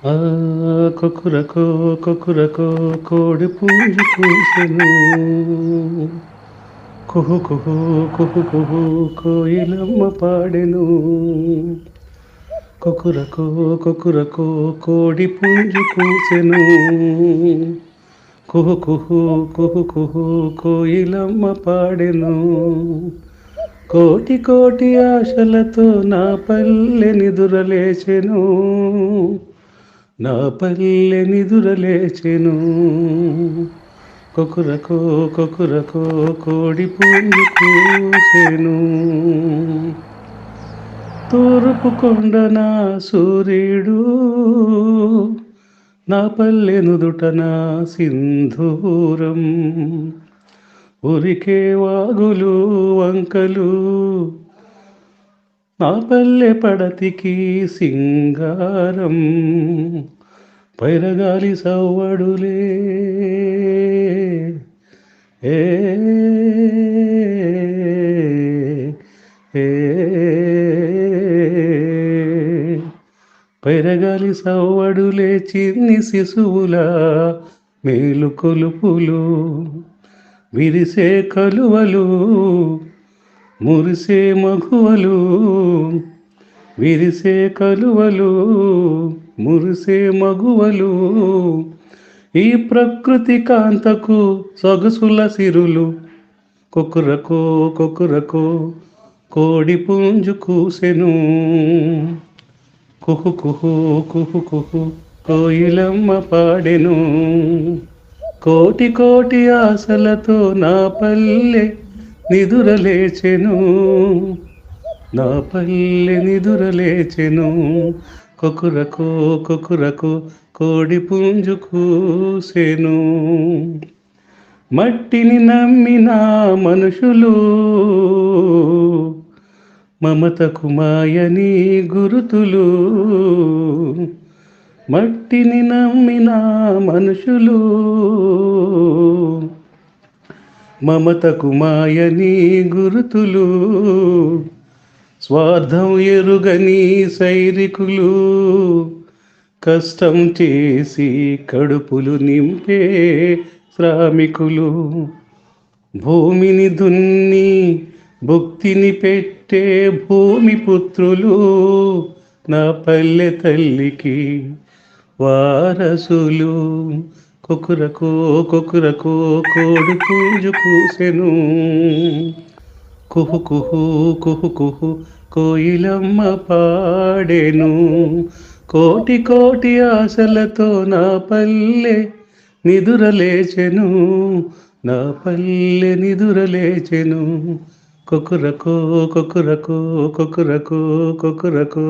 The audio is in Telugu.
ఆ కొక్కురకో కొక్కురకో కోడి పుంజు కూసెను. కుహు కుహు కుహు కుహు కోయిలమ్మ పాడెను. కొక్కురకో కొక్కురకో కోడి పుంజు కూసెను. కుహు కుహు కుహు కుహు కోయిలమ్మ పాడెను. కోటి కోటి ఆశలతో నా పల్లె నిదురలేచెను. నా పల్లె నిదురలేచెను. కొకురకో కొకురకో కోడి పుంజు కూసెను. తూర్పు కొండన సూర్యుడు నా పల్లె నుదుటన సింధూరం. ఉరికే వాగులు వంకలు నా పల్లె పడతికి సింగారం. పైరగాలి సవ్వడులే ఏ ఏ పైరగాలి సవ్వడులే చిన్ని శిశువుల మేలు కొలుపులు. విరిసే కలువలు మురిసే మగువలు. విరిసే కలువలు మురిసే మగువలు. ఈ ప్రకృతి కాంతకు సొగసుల సిరులు. కొకురకో కొకురకో కోడి పుంజు కూసెను. కుహు కుహు కుహు కుహు కోయిలమ్మ పాడెను. కోటి కోటి ఆశలతో నా పల్లె నిదురలేచెను. నా పల్లె నిదురలేచెను. కొకురకో కొకురకో కోడి పుంజు కూసెను. మట్టిని నమ్మిన మనుషులు మమతకు మాయని గురుతులు. మట్టిని నమ్మిన మనుషులు మమతకు మాయని గురుతులు. స్వార్థం ఎరుగని సైనికులు కష్టం చేసి కడుపులు నింపే శ్రామికులు. భూమిని దున్ని భుక్తిని పెట్టే భూమి పుత్రులు నా పల్లె తల్లికి వారసులు. కొకురకో కొకురకో కోడి పుంజు కూసెను. కుహు కుహు కుహు కుహు కోయిలమ్మ పాడెను. కోటి కోటి ఆశలతో నా పల్లె నిదురలేచెను. నా పల్లె నిదురలేచెను. కొకురకో కొకురకో కొకురకో కొకురకో.